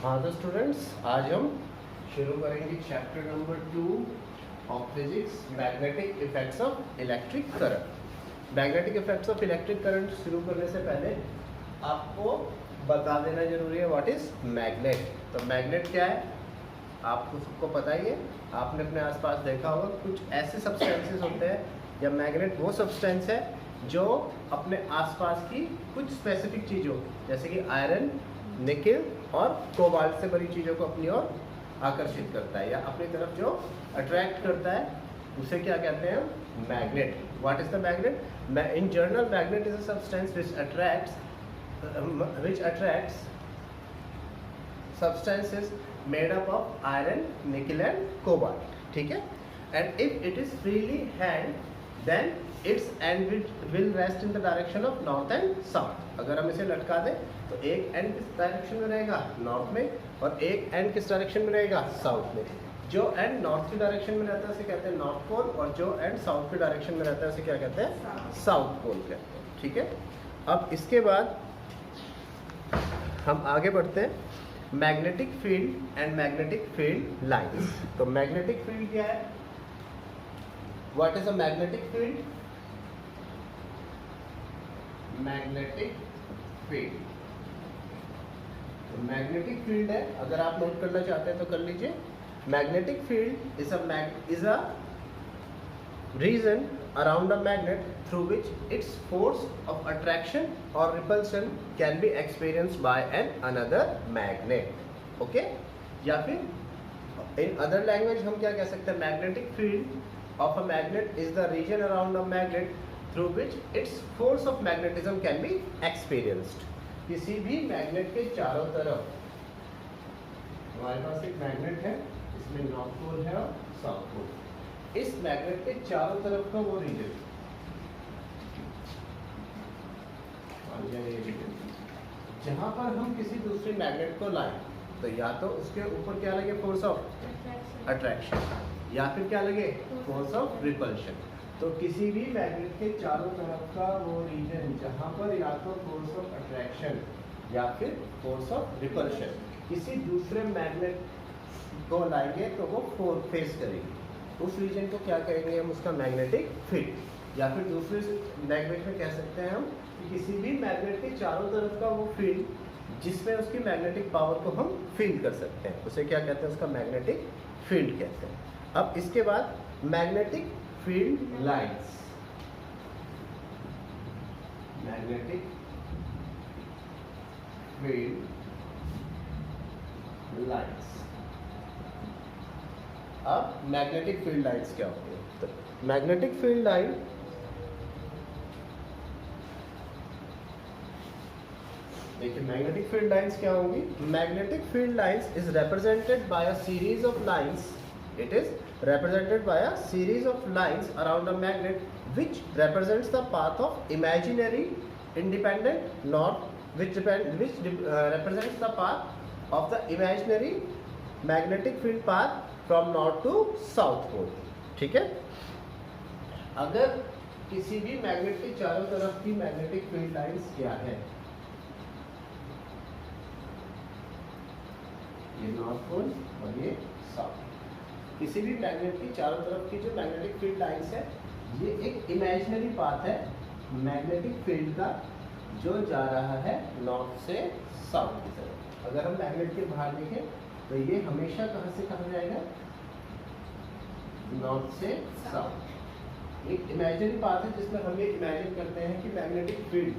हाँ तो स्टूडेंट्स, आज हम शुरू करेंगे chapter number 2 of physics, magnetic effects of electric current. Magnetic effects of electric current शुरू करने से पहले आपको बता देना जरूरी है व्हाट इज मैग्नेट। तो मैग्नेट क्या है आपको सबको पता ही है, आपने अपने आसपास देखा होगा। कुछ ऐसे सब्सटेंसेस होते हैं, या मैग्नेट वो सब्सटेंस है जो अपने आसपास की कुछ स्पेसिफिक चीज़ों जैसे कि आयरन, निकेल और कोबाल्ट से बड़ी चीज़ों को अपनी ओर आकर्षित करता है या अपनी तरफ जो अट्रैक्ट करता है, उसे क्या कहते हैं? Magnet. What is the magnet? In general magnet is a substance which attracts substances made up of iron, nickel and cobalt. ठीक है? And if it is freely held, then its end will rest in the direction of north and south. अगर हम इसे लटका दें तो एक and किस डायरेक्शन में रहेगा? नॉर्थ में, और एक एंड किस डायरेक्शन में रहेगा? साउथ में। जो एंड नॉर्थ की डायरेक्शन में रहता है उसे कहते हैं नॉर्थ पोल, और जो एंड साउथ की डायरेक्शन में रहता है उसे क्या कहते हैं? साउथ पोल कहते हैं। ठीक है? अब इसके बाद हम आगे बढ़ते हैं। Magnetic field and magnetic field lines. तो मैग्नेटिक फील्ड क्या है? What is a magnetic field? Magnetic field, तो मैग्नेटिक फील्ड है, अगर आप नोट करना चाहते हैं तो कर लीजिए। Magnetic field is a region around a magnet through which its force of attraction or repulsion can be experienced by another magnet. Okay? या फिर in other language हम क्या कह सकते हैं? Magnetic field of a magnet is the region around a magnet through which its force of magnetism can be experienced. किसी भी magnet के चारों तरफ हमारे पास एक मैग्नेट है, इसमें नॉर्थ पोल है और साउथ पोल। इस मैग्नेट के चारों तरफ का वो रीजन, जहां पर हम किसी दूसरे मैग्नेट को लाएं, तो या तो उसके ऊपर क्या लगे? फोर्स ऑफ अट्रैक्शन, या फिर क्या लगे? Force of repulsion. तो किसी भी मैग्नेट के चारों तरफ का वो रीजन जहां पर या तो फोर्स ऑफ अट्रैक्शन या फिर फोर्स ऑफ रिपल्शन किसी दूसरे मैग्नेट को लाएंगे तो वो फेस करेगी, उस रीजन को क्या कहेंगे हम? उसका मैग्नेटिक फील्ड। या फिर दूसरे लैंग्वेज में कह सकते हैं हम कि किसी भी मैग्नेट के चारों तरफ का वो फील्ड जिसमें उसकी मैग्नेटिक पावर को हम फील कर सकते हैं, उसे क्या कहते हैं? उसका मैग्नेटिक फील्ड कहते हैं। अब इसके बाद magnetic field lines. Magnetic field lines. अब मैग्नेटिक फील्ड लाइंस क्या होती है? तो मैग्नेटिक फील्ड लाइन देखिए, मैग्नेटिक फील्ड लाइंस क्या होंगी? Magnetic field lines is represented by a series of lines. It is represented by a series of lines around a magnet which represents the path of imaginary independent north which represents the path of the imaginary magnetic field path from north to south pole। ठीक है? अगर किसी भी magnet के चारों तरफ की magnetic field lines क्या है? ये नॉर्थ पोल और ये साउथ। किसी भी मैग्नेट की चारों तरफ की जो मैग्नेटिक फील्ड लाइंस है, ये एक इमेजिनरी पाथ है मैग्नेटिक फील्ड का, जो जा रहा है नॉर्थ से साउथ की तरफ। अगर हम मैग्नेट के बाहर देखें तो ये हमेशा कहां से कहां जाएगा? नॉर्थ से साउथ। एक इमेजिनरी पाथ है जिसमें हम ये इमेजिन करते हैं कि मैग्नेटिक फील्ड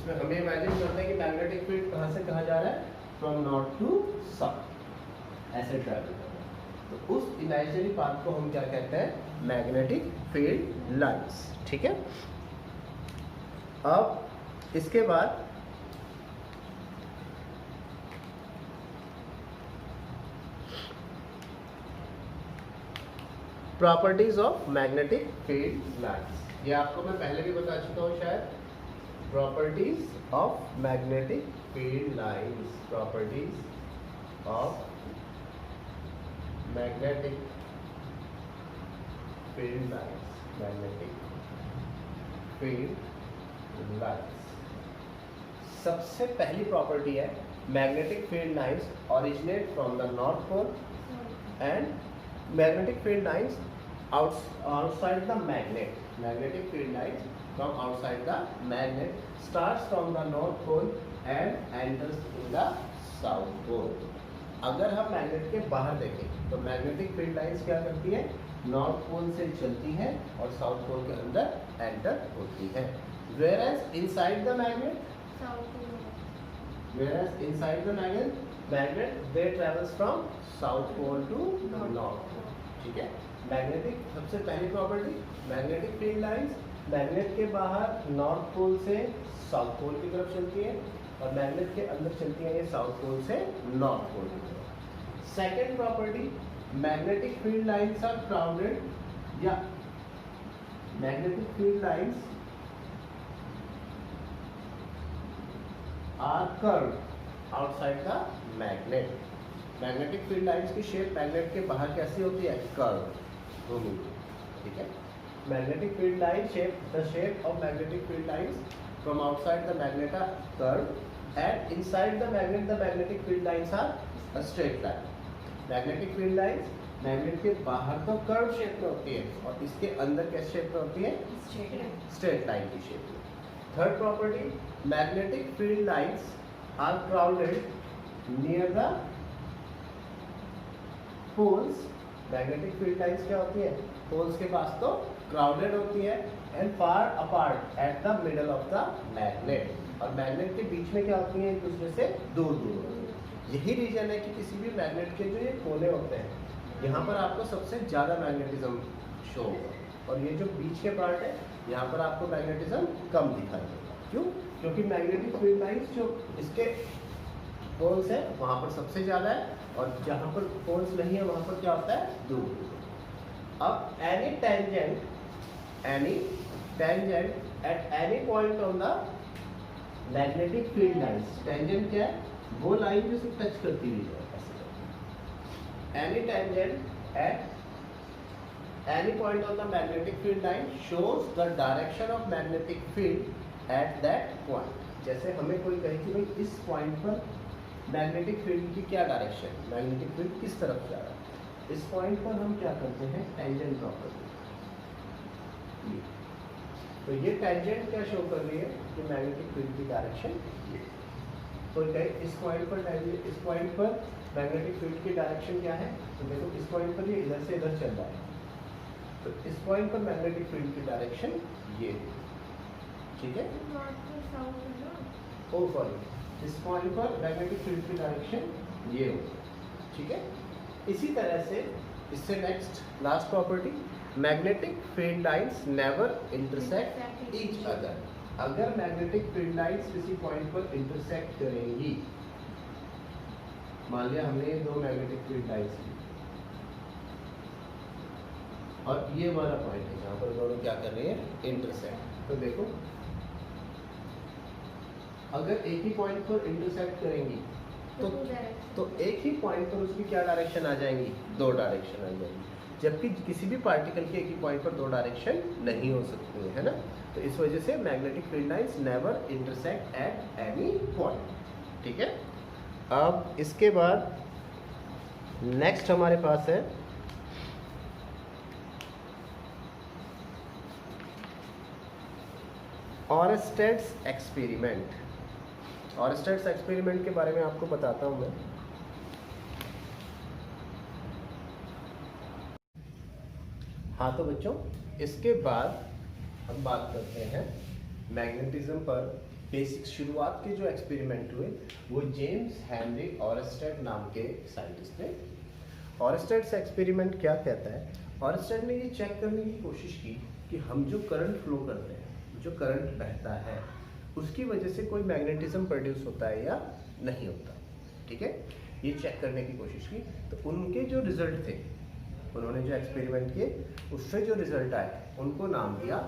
हमें इमेजिन करते हैं कि मैग्नेटिक फील्ड कहां से कहां जा रहा है? फ्रॉम नॉर्थ टू साउथ, ऐसे ट्रैवल कर रहा है। तो उस इमेजिनरी पाथ को हम क्या कहते हैं? Magnetic field lines. ठीक है? अब इसके बाद properties of magnetic field lines. ये आपको मैं पहले भी बता चुका हूं शायद। Properties of magnetic field lines. Properties of magnetic field lines. Magnetic field lines. सबसे पहली प्रॉपर्टी है magnetic field lines originate from the north pole and magnetic field lines outside the magnet. Magnetic field lines from outside the magnet starts from the north pole and enters in the south pole. अगर हम magnet के बाहर देखें तो magnetic field lines क्या करती है, north pole से चलती है और साउथ पोल के अंदर एंटर होती है. Whereas inside the magnet, magnet they travels from south pole to north pole. ठीक है. मैग्नेटिक सबसे पहली property, magnetic field lines magnet के बाहर नॉर्थ पोल से साउथ पोल की तरफ चलती है और मैग्नेट के अंदर चलती है ये साउथ पोल से नॉर्थ पोल की तरफ. Second property, magnetic field lines are crowded या magnetic field lines are curved outside the magnet. Magnetic field lines की शेप मैग्नेट के बाहर कैसी होती है, कर्व. ठीक है. Magnetic field line shape, the shape of magnetic field lines from outside the magnet are curve and inside the magnetic field lines are a straight line. Magnetic field lines magnet के बाहर तो curve shape में होती है और इसके अंदर कैसे शेप में होती है, स्ट्रेट लाइन की शेप में. Third property, magnetic field lines are crowded near the poles. Magnetic field lines क्या होती है, पोल्स के पास तो क्राउडेड होती है and far apart at the middle of the magnet. और मैग्नेट के बीच में क्या होती है, एक दूसरे से दूर दूर होती है. यही रीजन है कि किसी भी मैग्नेट के जो ये कोने होते हैं यहाँ पर आपको सबसे ज़्यादा मैग्नेटिज्म शो होगा और ये जो बीच के पार्ट है यहाँ पर आपको मैग्नेटिज्म कम दिखाई देगा. क्यों? क्योंकि मैग्नेटिक फील्ड लाइंस जो इसके पोल्स है वहाँ पर सबसे ज़्यादा है और जहाँ पर पोल्स नहीं है वहाँ पर क्या होता है, दूर. अब any tangent at any point on the magnetic field lines. Tangent क्या है, वो लाइन जो सिर्फ टच करती हुई है. Any tangent at any point on the magnetic field line shows the direction of magnetic field at that point. जैसे हमें कोई कहे कि भाई इस पॉइंट पर मैग्नेटिक फील्ड की क्या डायरेक्शन, मैग्नेटिक फील्ड किस तरफ जा रहा है, इस पॉइंट पर हम क्या करते हैं, टेंजेंट ड्रॉ करते हैं. तो ये टेंजेंट क्या शो कर रही है कि मैग्नेटिक फील्ड की डायरेक्शन ये. तो इस पॉइंट पर मैग्नेटिक फील्ड की डायरेक्शन क्या है, तो देखो इस पॉइंट पर ये इधर से इधर चल रहा है तो इस पॉइंट पर मैग्नेटिक फील्ड की डायरेक्शन ये. ठीक है. ओ सॉरी, इस पॉइंट पर मैग्नेटिक फील्ड की डायरेक्शन ये होगी. ठीक है. इसी तरह से इससे next last property, magnetic field lines never intersect each other. अगर मैग्नेटिक फील्ड लाइंस किसी पॉइंट पर इंटरसेक्ट करेंगी, मान लिया हमने ये दो मैग्नेटिक फील्ड लाइंस ली और ये हमारा पॉइंट है जहाँ पर दोनों क्या कर रही है, इंटरसेक्ट. तो देखो अगर एक ही पॉइंट पर इंटरसेक्ट करेंगी तो एक ही पॉइंट पर उसकी क्या डायरेक्शन आ जाएंगी, दो डायरेक्शन आ जाएंगी. जबकि किसी भी पार्टिकल के एक ही पॉइंट पर दो डायरेक्शन नहीं हो सकती है ना. तो इस वजह से magnetic field lines never intersect at any point. ठीक है. अब इसके बाद नेक्स्ट हमारे पास है ऑरस्टेड्स एक्सपेरिमेंट. ऑरस्टेड्स एक्सपेरिमेंट के बारे में आपको बताता हूं मैं. हाँ तो बच्चों, इसके बाद हम बात करते हैं मैग्नेटिज्म पर बेसिक शुरुआत के जो एक्सपेरिमेंट हुए वो जेम्स हेनरी ऑरस्टेड नाम के साइंटिस्ट ने. ऑरस्टेड्स एक्सपेरिमेंट क्या कहता है, ऑरस्टेड ने ये चेक करने की कोशिश की कि हम जो करंट फ्लो करते हैं, जो करंट बहता है, उसकी वजह से कोई मैग्नेटिज्म प्रोड्यूस होता है या नहीं होता. ठीक है. ये चेक करने की कोशिश की तो उनके जो रिजल्ट थे, उन्होंने जो एक्सपेरिमेंट किए उससे जो रिजल्ट आए उनको नाम दिया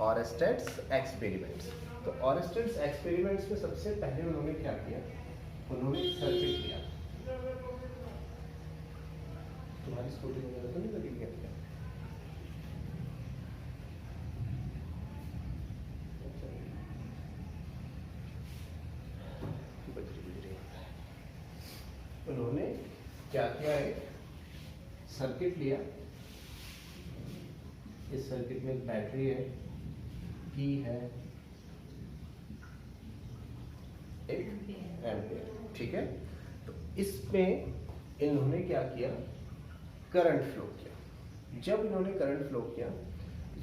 ऑरस्टेड्स एक्सपेरिमेंट्स. तो ऑरस्टेड्स एक्सपेरिमेंट्स में सबसे पहले उन्होंने क्या किया, उन्होंने सर्किट लिया. तुम्हारी स्कूटी वगैरह तो नहीं लगी क्या? उन्होंने क्या किया, एक सर्किट लिया, इस सर्किट में एक बैटरी है, की है, एक एम्पियर, ठीक है। तो इसमें इन्होंने क्या किया, करंट फ्लो किया। जब इन्होंने करंट फ्लो किया,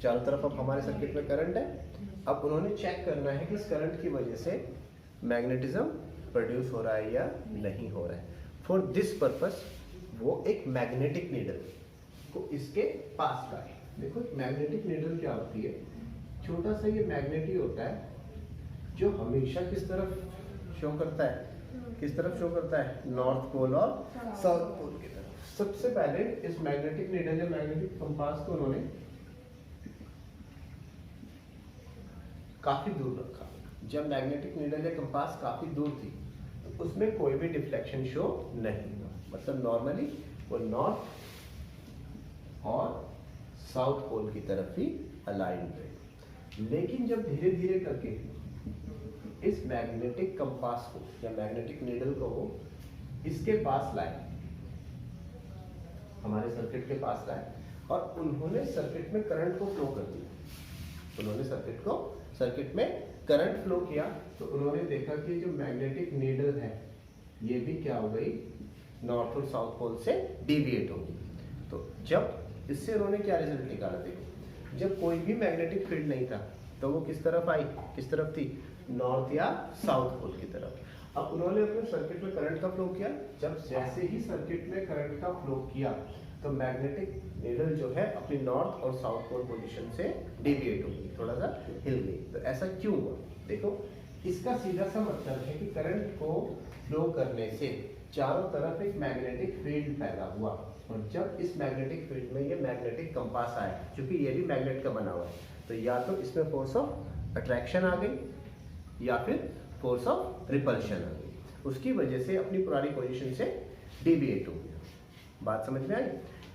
चारों तरफ अब हमारे सर्किट में करंट है। अब उन्होंने चेक करना है कि इस करंट की वजह से मैग्नेटिज्म प्रोड्यूस हो रहा है या नहीं हो रहा है। फॉर दिस पर्पस वो एक मैग्नेटिक नीडल को इसके पास लाए। देखो मैग्नेटिक नीडल क्या होती है, छोटा सा ये मैग्नेट ही होता है जो हमेशा किस तरफ शो करता है, किस तरफ शो करता है, नॉर्थ पोल और साउथ पोल की तरफ। सबसे पहले इस मैग्नेटिक नीडल या मैग्नेटिक कंपास को उन्होंने काफी दूर रखा। जब मैग्नेटिक नीडल या कंपास काफी दूर थी तो उसमें कोई भी डिफ्लेक्शन शो नहीं हुआ, मतलब नॉर्मली वो नॉर्थ और साउथ पोल की तरफ ही अलाइन रहे। लेकिन जब धीरे धीरे करके इस मैग्नेटिक कंपास को या मैग्नेटिक नीडल को वो इसके पास लाए, हमारे सर्किट के पास लाए, और उन्होंने सर्किट में करंट को फ्लो कर दिया। उन्होंने सर्किट में करंट फ्लो किया तो उन्होंने देखा कि जो मैग्नेटिक नीडल है ये भी क्या हो गई, नॉर्थ और साउथ पोल से डिविएट होगी। तो जब इससे उन्होंने क्या रिजल्ट निकाला, देखो जब कोई भी मैग्नेटिक फील्ड नहीं था तो वो किस तरफ आई, किस तरफ थी, नॉर्थ या साउथ पोल की तरफ। अब उन्होंने अपने सर्किट में करंट का फ्लो किया। जब जैसे ही सर्किट में करंट का फ्लो किया तो मैग्नेटिक नीडल जो है अपनी नॉर्थ और साउथ पोल पोजीशन से डिविएट हो गई, थोड़ा सा हिल गई। तो ऐसा क्यों हुआ, देखो इसका सीधा सा मतलब है कि करंट को फ्लो करने से चारों तरफ एक मैग्नेटिक फील्ड पैदा हुआ, और जब इस मैग्नेटिक फील्ड में ये मैग्नेटिक कंपास आया, क्योंकि ये भी मैग्नेट का बना हुआ है, तो या तो इसमें फोर्स ऑफ अट्रैक्शन आ गई या फिर फोर्स ऑफ रिपल्शन आ गई, उसकी वजह से अपनी पुरानी पोजीशन से डिविएट हो गया। बात समझ में आई।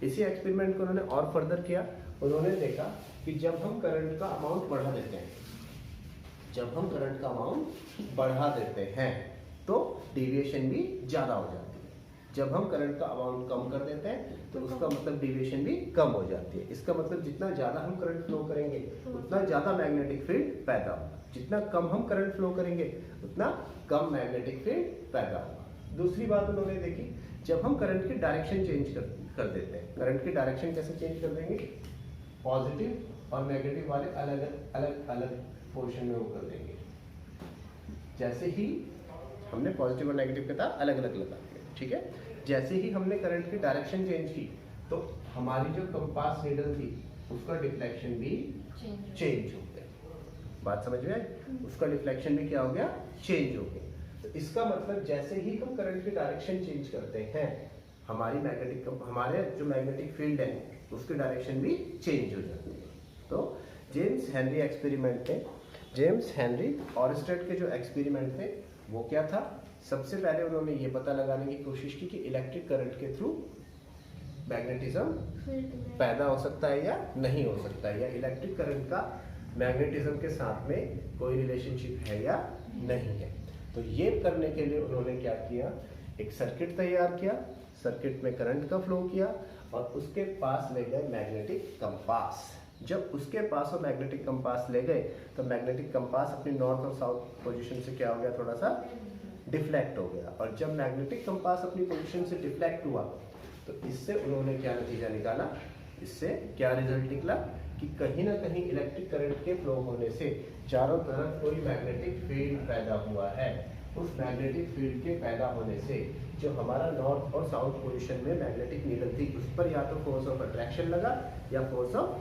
इसी एक्सपेरिमेंट को उन्होंने और फर्दर किया। उन्होंने देखा कि जब हम करंट का अमाउंट बढ़ा देते हैं, जब हम करंट का अमाउंट बढ़ा देते हैं तो डेविएशन भी ज़्यादा हो जाती है। जब हम करंट का अमाउंट कम कर देते हैं तो उसका मतलब डेविएशन भी कम हो जाती है। इसका मतलब जितना ज़्यादा हम करंट फ्लो करेंगे उतना ज़्यादा मैग्नेटिक फील्ड पैदा होगा, जितना कम हम करंट फ्लो करेंगे उतना कम मैग्नेटिक फील्ड पैदा होगा। दूसरी बात उन्होंने देखी, जब हम करंट की डायरेक्शन चेंज कर देते हैं, करंट की डायरेक्शन कैसे चेंज कर देंगे, पॉजिटिव और नेगेटिव वाले अलग अलग पोर्शन में वो कर देंगे। जैसे ही हमने पॉजिटिव और नेगेटिव के तार अलग अलग लगा दिए, ठीक है, जैसे ही हमने करंट की डायरेक्शन चेंज की तो हमारी जो कंपास नीडल थी उसका डिफ्लेक्शन भी चेंज हो गया। बात समझ में आई, उसका डिफ्लेक्शन भी क्या हो गया, चेंज हो गया। तो इसका मतलब जैसे ही हम करंट की डायरेक्शन चेंज करते हैं हमारे जो मैग्नेटिक फील्ड है उसकी डायरेक्शन भी चेंज हो जाती है। तो जेम्स हेनरी एक्सपेरिमेंट थे, जेम्स हेनरी ऑरस्टेड के जो एक्सपेरिमेंट थे वो क्या था, सबसे पहले उन्होंने ये पता लगाने की कोशिश की कि इलेक्ट्रिक करंट के थ्रू मैग्नेटिज्म पैदा हो सकता है या नहीं हो सकता है, या इलेक्ट्रिक करंट का मैग्नेटिज्म के साथ में कोई रिलेशनशिप है या नहीं है। तो ये करने के लिए उन्होंने क्या किया, एक सर्किट तैयार किया, सर्किट में करंट का फ्लो किया और उसके पास ले गए मैग्नेटिक कंपास। जब उसके पास वो मैग्नेटिक कंपास ले गए तो मैग्नेटिक कंपास अपनी नॉर्थ और साउथ पोजीशन से क्या हो गया, थोड़ा सा डिफ्लेक्ट हो गया। और जब मैग्नेटिक कंपास अपनी पोजीशन से डिफ्लेक्ट हुआ तो इससे उन्होंने क्या नतीजा निकाला, इससे क्या रिजल्ट निकला कि कहीं ना कहीं इलेक्ट्रिक करंट के फ्लो होने से चारों तरफ कोई मैग्नेटिक फील्ड पैदा हुआ है। उस मैग्नेटिक फील्ड के पैदा होने से जो हमारा नॉर्थ और साउथ पोजीशन में मैग्नेटिक नीडल थी उस पर या तो फोर्स ऑफ अट्रैक्शन लगा या फोर्स ऑफ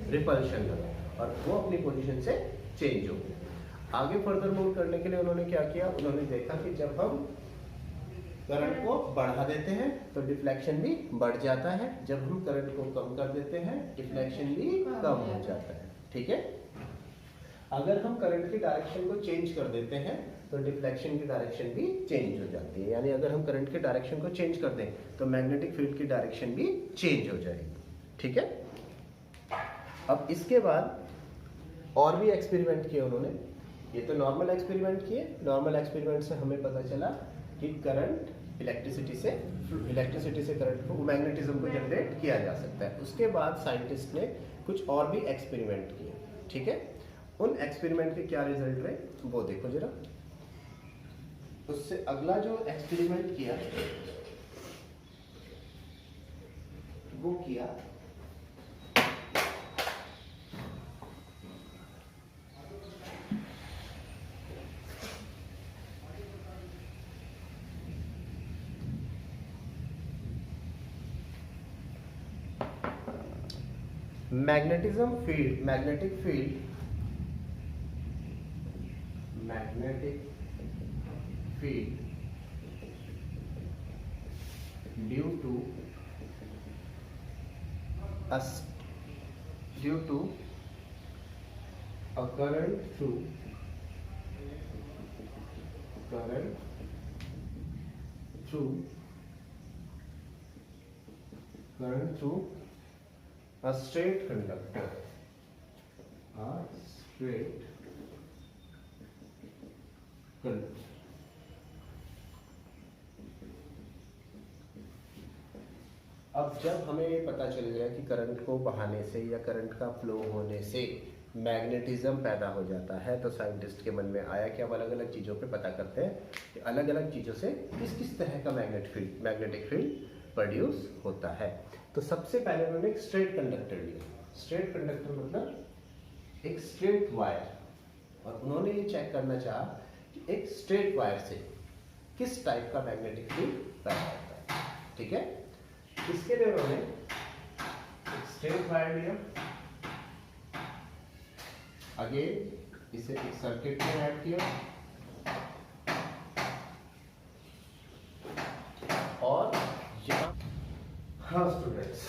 रिपल्शन लगा और वो अपनी पोजीशन से चेंज हो गया। आगे फर्दर मूव करने के लिए उन्होंने क्या किया, उन्होंने देखा कि जब हम करंट को बढ़ा देते हैं तो डिफ्लेक्शन भी बढ़ जाता है, जब हम करंट को कम कर देते हैं डिफ्लेक्शन भी कम हो जाता है। ठीक है, अगर हम करंट की डायरेक्शन को चेंज कर देते हैं तो डिफ्लेक्शन की डायरेक्शन भी चेंज हो जाती है। यानी अगर हम करंट की डायरेक्शन को चेंज कर दें तो मैग्नेटिक फील्ड की डायरेक्शन भी चेंज हो जाएगी। ठीक है, अब इसके बाद और भी एक्सपेरिमेंट किए उन्होंने। ये तो नॉर्मल एक्सपेरिमेंट किए, नॉर्मल एक्सपेरिमेंट से हमें पता चला कि करंट इलेक्ट्रिसिटी से करंट को, मैग्नेटिज्म को जनरेट किया जा सकता है। उसके बाद साइंटिस्ट ने कुछ और भी एक्सपेरिमेंट किए, ठीक है। उन एक्सपेरिमेंट के क्या रिजल्ट रहे वो देखो जरा। उससे अगला जो एक्सपेरिमेंट किया वो किया magnetic field due to a current through a straight conductor, अब जब हमें ये पता चल गया कि करंट को बहाने से या करंट का फ्लो होने से मैग्नेटिज्म पैदा हो जाता है, तो साइंटिस्ट के मन में आया कि अब अलग अलग चीज़ों पे पता करते हैं कि अलग अलग चीज़ों से किस किस तरह का मैग्नेटिक फील्ड प्रोड्यूस होता है। तो सबसे पहले उन्होंने एक स्ट्रेट कंडक्टर लिया। स्ट्रेट कंडक्टर मतलब एक स्ट्रेट वायर, और उन्होंने ये चेक करना चाहा कि एक स्ट्रेट वायर से किस टाइप का मैग्नेटिक फील्ड पैदा होता है, ठीक है। इसके लिए उन्होंने एक स्ट्रेट वायर लिया, अगेन इसे एक सर्किट में ऐड किया, और यहाँ, हाँ स्टूडेंट्स,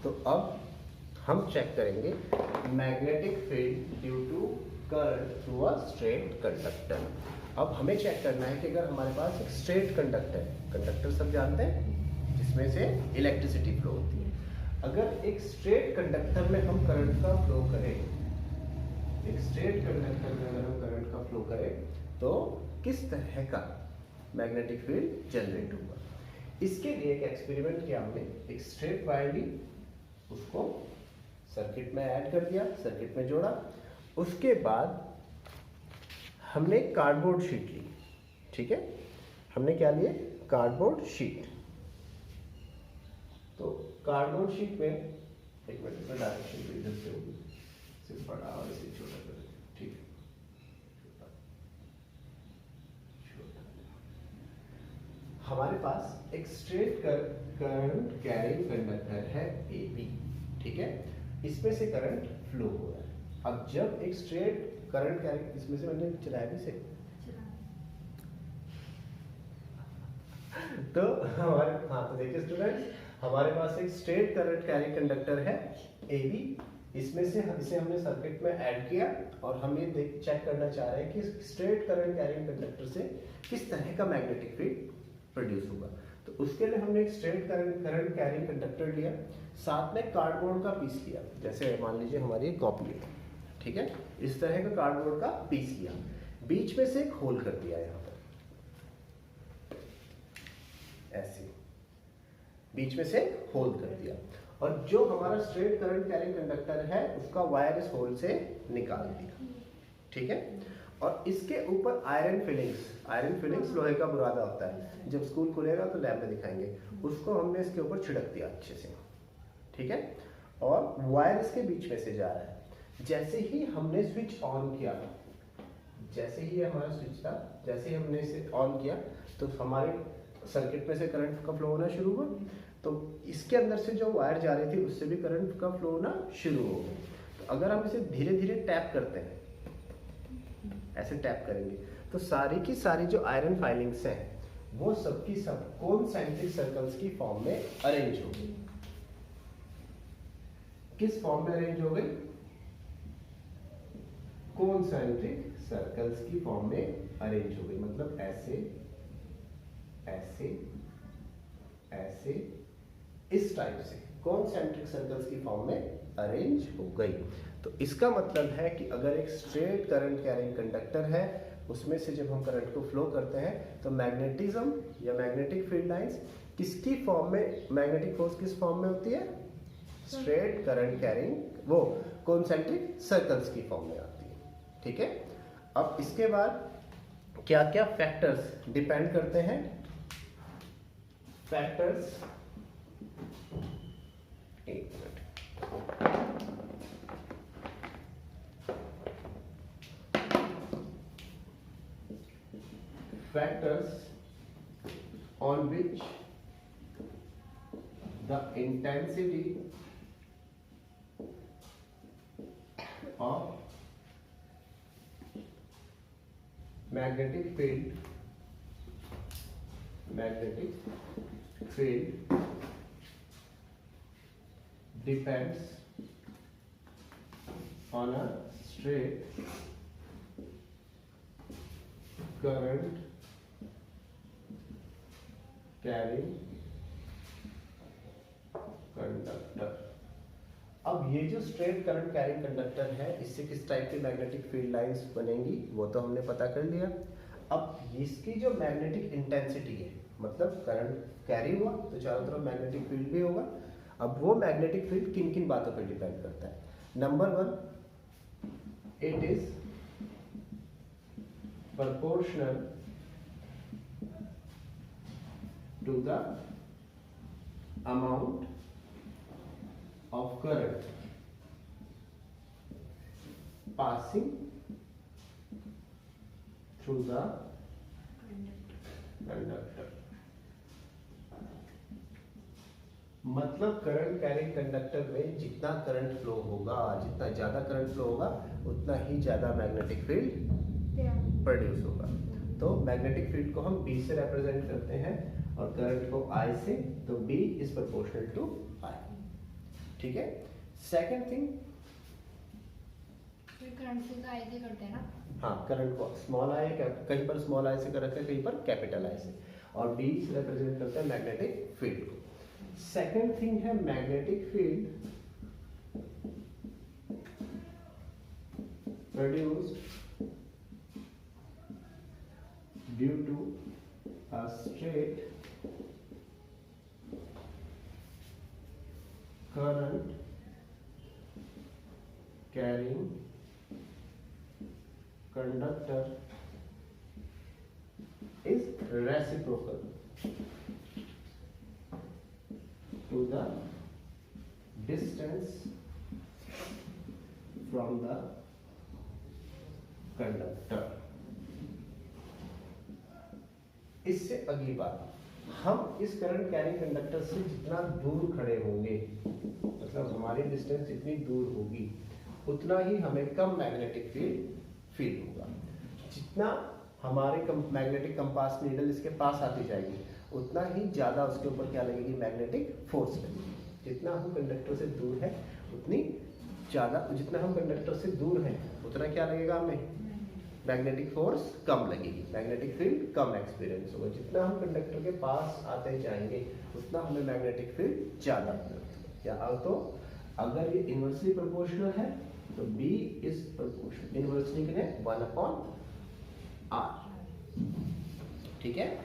तो अब हम चेक करेंगे magnetic field due to current through a straight conductor. अब हमें चेक करना है कि अगर हमारे पास एक स्ट्रेट कंडक्टर सब जानते हैं जिसमें से इलेक्ट्रिसिटी फ्लो होती है, अगर एक स्ट्रेट कंडक्टर में हम करंट का फ्लो करें, तो किस तरह का मैग्नेटिक फील्ड जनरेट होगा। इसके लिए एक एक्सपेरिमेंट किया हमने। एक स्ट्रेट वायर ली, उसको सर्किट में ऐड कर दिया, सर्किट में जोड़ा। उसके बाद हमने कार्डबोर्ड शीट ली, ठीक है। हमने क्या लिए? Cardboard sheet. तो कार्डबोर्ड शीट में, एक मिनट में डायरेक्शन इधर से होगी, सिर्फ बड़ा और इसे छोटा कर देते, ठीक है। हमारे पास एक स्ट्रेट करंट कैरिंग कंडक्टर है AB, ठीक है। इसमें से करंट फ्लो हो रहा है। अब जब एक स्ट्रेट करंट कैरिंग, इसमें से मैंने चलाया भी से, तो हमारे, हाँ तो देखिए स्टूडेंट्स, हमारे पास एक स्ट्रेट करंट कैरिंग कंडक्टर है AB। इसमें से इसे हमने सर्किट में ऐड किया, और हम ये चेक करना चाह रहे हैं कि स्ट्रेट करंट कैरिंग कंडक्टर से किस तरह का मैग्नेटिक फील्ड प्रोड्यूस होगा। तो उसके लिए हमने एक स्ट्रेट करंट कैरिंग कंडक्टर लिया, साथ में कार्डबोर्ड का पीस लिया। जैसे मान लीजिए हमारी एक कॉपी है, ठीक है, इस तरह का कार्डबोर्ड का पीस लिया, बीच में से एक होल कर दिया, यहाँ पर ऐसे बीच में से होल कर दिया, और जो हमारा स्ट्रेट करंट कैरिंग कंडक्टर है उसका वायर इस होल से निकाल दिया, ठीक है। और इसके ऊपर आयरन फिलिंग्स लोहे का बुरादा होता है, जब स्कूल खुलेगा तो लैब में दिखाएंगे, उसको हमने इसके ऊपर छिड़क दिया अच्छे से, ठीक है। और वायर इसके बीच में से जा रहा है। जैसे ही हमने स्विच ऑन किया, जैसे ही हमारा स्विच था, जैसे ही हमने इसे ऑन किया, तो हमारे सर्किट में से करंट का फ्लो होना शुरू हुआ। तो इसके अंदर से जो वायर जा रही थी उससे भी करंट का फ्लो होना शुरू हो गया। तो अगर हम इसे धीरे धीरे टैप करते हैं, ऐसे टैप करेंगे, तो सारी की सारी जो आयरन फाइलिंग्स हैं वो सब की सब कॉन्सेंट्रिक सर्कल्स की फॉर्म में अरेंज हो गई। किस फॉर्म में अरेंज हो गई? कॉन्सेंट्रिक सर्कल्स की फॉर्म में अरेंज हो गई, मतलब ऐसे ऐसे ऐसे, इस टाइप से कॉन्सेंट्रिक सर्कल्स की फॉर्म में अरेंज हो गई। तो इसका मतलब है कि अगर एक स्ट्रेट करंट कैरिंग कंडक्टर है उसमें से जब हम करंट को फ्लो करते हैं तो मैग्नेटिज्म या मैग्नेटिक फील्ड लाइंस किसकी फॉर्म में, मैग्नेटिक फोर्स किस फॉर्म में होती है, स्ट्रेट करंट कैरिंग वो कॉन्सेंट्रिक सर्कल्स की फॉर्म में आती है। ठीक है, अब इसके बाद क्या क्या फैक्टर्स डिपेंड करते हैं, फैक्टर्स, एक minute, factors on which the intensity of magnetic field depends on a straight current carrying conductor. अब ये जो स्ट्रेट करंट कैरिंग कंडक्टर है, इससे किस टाइप की मैग्नेटिक फील्ड लाइंस बनेंगी वो तो हमने पता कर लिया। अब इसकी जो मैग्नेटिक इंटेंसिटी है, मतलब करंट कैरी हुआ तो चारों तरफ मैग्नेटिक फील्ड भी होगा। अब वो मैग्नेटिक फील्ड किन किन बातों पर डिपेंड करता है। Number 1, it is proportional to the amount of current passing through the conductor। मतलब करंट कैरिंग कंडक्टर में जितना करंट फ्लो होगा, जितना ज्यादा करंट फ्लो होगा उतना ही ज्यादा मैग्नेटिक फील्ड प्रोड्यूस होगा। तो मैग्नेटिक फील्ड को हम B से रिप्रेजेंट करते हैं और करंट को I से, तो B is proportional to I। ठीक है, सेकंड थिंग, करंट से I से करते हैं ना। हाँ, करंट को स्मॉल I, कहीं पर स्मॉल I से कर रखा है, कहीं पर कैपिटल I से, और B से रिप्रेजेंट करते हैं मैग्नेटिक फील्ड को। सेकंड थिंग है magnetic field produced due to a straight current carrying conductor is reciprocal to the distance from the conductor। इससे अगली बात, हम इस करंट कैरिंग कंडक्टर से जितना दूर खड़े होंगे, मतलब हमारी डिस्टेंस जितनी दूर होगी उतना ही हमें कम मैग्नेटिक फील्ड फील होगा। जितना हमारे मैग्नेटिक कंपास नीडल इसके पास आती जाएगी उतना ही ज्यादा उसके ऊपर क्या लगेगी, मैग्नेटिक फोर्स लगेगी। जितना हम कंडक्टर से दूर है उतनी ज्यादा, जितना हम कंडक्टर से दूर हैं उतना क्या लगेगा हमें, मैग्नेटिक फोर्स कम लगेगी, मैग्नेटिक फील्ड कम एक्सपीरियंस होगा। जितना हम कंडक्टर के पास आते जाएंगे उतना हमें मैग्नेटिक फील्ड ज्यादा या तो अगर ये इनवर्सली प्रोपोर्शनल है तो B इज प्रोपोर्शनल, इनवर्सली कितने 1/r। ठीक है,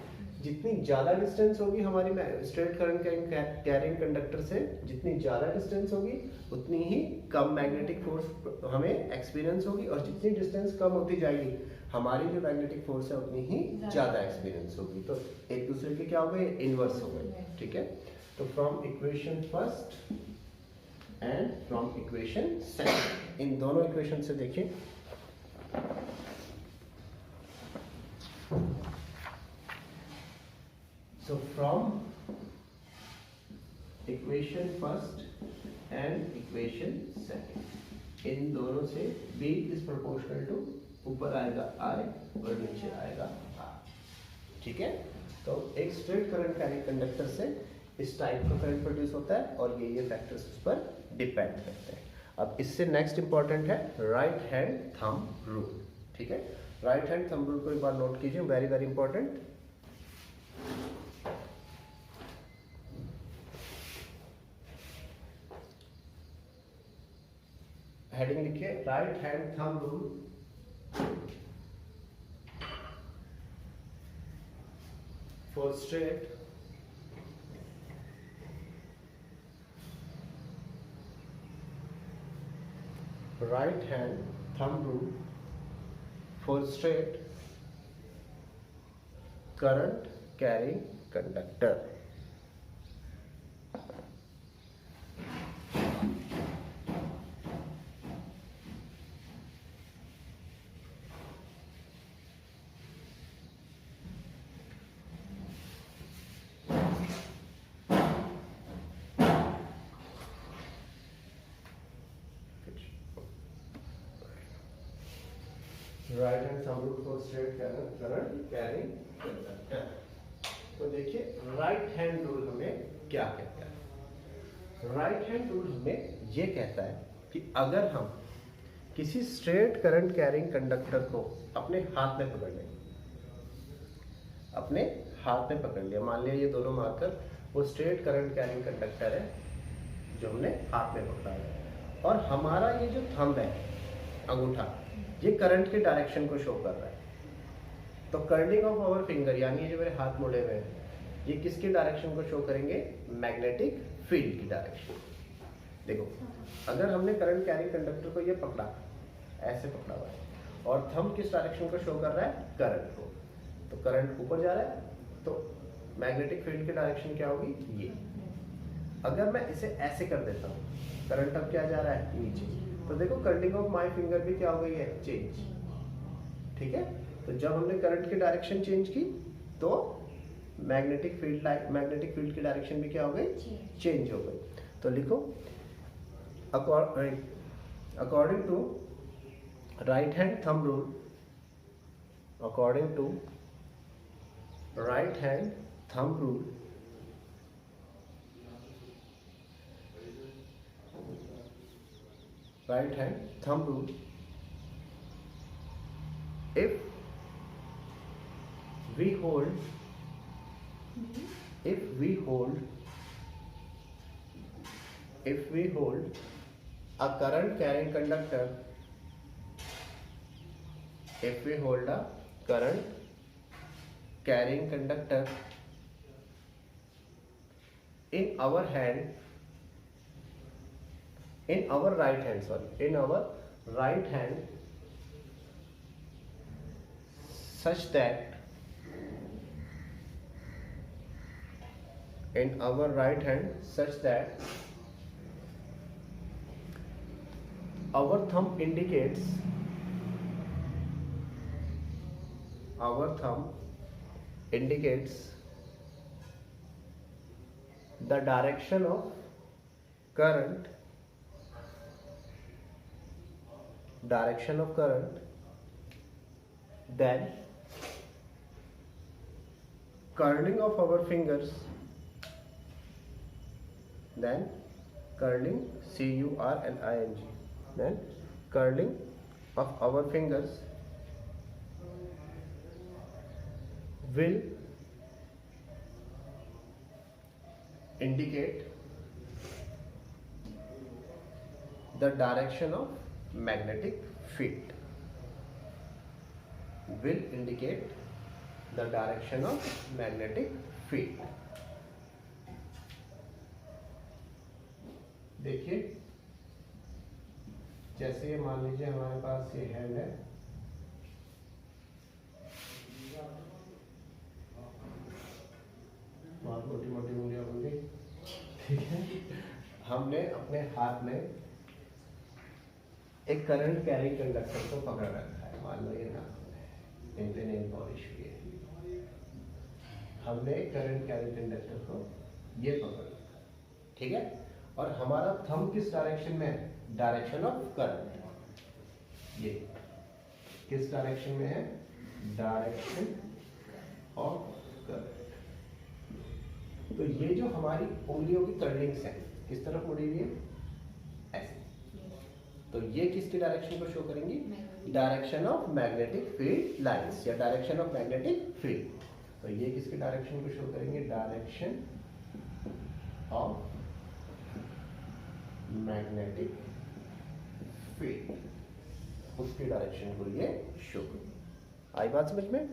जितनी ज्यादा डिस्टेंस होगी हमारी स्ट्रेट करंट कैरिंग कंडक्टर से, जितनी ज्यादा डिस्टेंस होगी उतनी ही कम मैग्नेटिक फोर्स हमें एक्सपीरियंस होगी, और जितनी डिस्टेंस कम होती जाएगी हमारी जो मैग्नेटिक फोर्स है उतनी ही ज्यादा एक्सपीरियंस होगी। तो एक दूसरे के क्या हो गए, इनवर्स हो गए। ठीक है, तो from equation first and from equation second, इन दोनों इक्वेशन से देखिए, so from equation first and equation second, इन दोनों से B is proportional to, ऊपर आएगा I और नीचे आएगा R। ठीक है, तो एक स्ट्रेट करंट कैरिंग कंडक्टर से इस टाइप का करंट प्रोड्यूस होता है और ये फैक्टर्स उस पर डिपेंड करते हैं। अब इससे नेक्स्ट इंपॉर्टेंट है राइट हैंड थंब रूल। ठीक है, राइट हैंड थंब रूल को एक बार नोट कीजिए, वेरी वेरी इंपॉर्टेंट। हेडिंग लिखिए, right hand thumb rule for straight right hand thumb rule for straight current carrying conductor. Right hand thumb rule for straight current carrying conductor. तो देखिए right hand rule हमें क्या कहता है। Right hand rule हमें ये कहता है कि अगर हम किसी स्ट्रेट करंट कैरिंग कंडक्टर को अपने हाथ में पकड़ लें, अपने हाथ में पकड़ लिया, मान लिया ये दोनों मार्कर वो स्ट्रेट करंट कैरिंग कंडक्टर है जो हमने हाथ में पकड़ा है, और हमारा ये जो थंब है अंगूठा ये करंट के डायरेक्शन को शो कर रहा है, तो कर्लिंग ऑफ आवर फिंगर यानी ये जो मेरे हाथ मुड़े हुए हैं ये किसके डायरेक्शन को शो करेंगे? मैग्नेटिक फील्ड की डायरेक्शन। देखो अगर हमने करंट कैरिंग कंडक्टर को ये पकड़ा, ऐसे पकड़ा हुआ है, और थंब किस डायरेक्शन को शो कर रहा है? करंट को, तो करंट ऊपर जा रहा है तो मैग्नेटिक फील्ड की डायरेक्शन क्या होगी? ये। अगर मैं इसे ऐसे कर देता हूँ, करंट अब क्या जा रहा है? नीचे, तो देखो कर्लिंग ऑफ माय फिंगर भी क्या हो गई है? चेंज। ठीक है, तो जब हमने करंट की डायरेक्शन चेंज की तो मैग्नेटिक फील्ड की डायरेक्शन भी क्या हो गई? चेंज हो गई। तो लिखो according to right hand thumb rule, according to right hand thumb rule, right hand thumb rule, if we hold a current carrying conductor, if we hold a current carrying conductor in our hand, in our right hand such that our thumb indicates the direction of current, then curling of our fingers, then curling of our fingers will indicate the direction of magnetic field, will indicate the direction of magnetic field। देखिए जैसे ये मान लीजिए हमारे पास ये hand है, बहुत मोटी मोटी उंगलियां बन गई, ठीक है। हमने अपने हाथ में एक करंट कैरिंग कंडक्टर को पकड़ रखा है, मान लो ये नाखून है, इन पे नेल पॉलिश की है, हमने एक करंट कैरिंग कंडक्टर को ये पकड़ रखा है, ठीक है। और हमारा थंब किस डायरेक्शन में है? Direction of current. ये किस डायरेक्शन में है? Direction of current. तो ये जो हमारी उंगलियों की कर्लिंग्स हैं किस तरफ मुड़ी हुई है? ऐसे। तो ये किसकी डायरेक्शन को शो करेंगी? Direction of magnetic field lines या डायरेक्शन ऑफ मैग्नेटिक फील्ड। तो ये किसकी डायरेक्शन को शो करेंगे? डायरेक्शन ऑफ मैग्नेटिक फील्ड, उसकी डायरेक्शन को ये शो करेंगे। आई बात समझ में?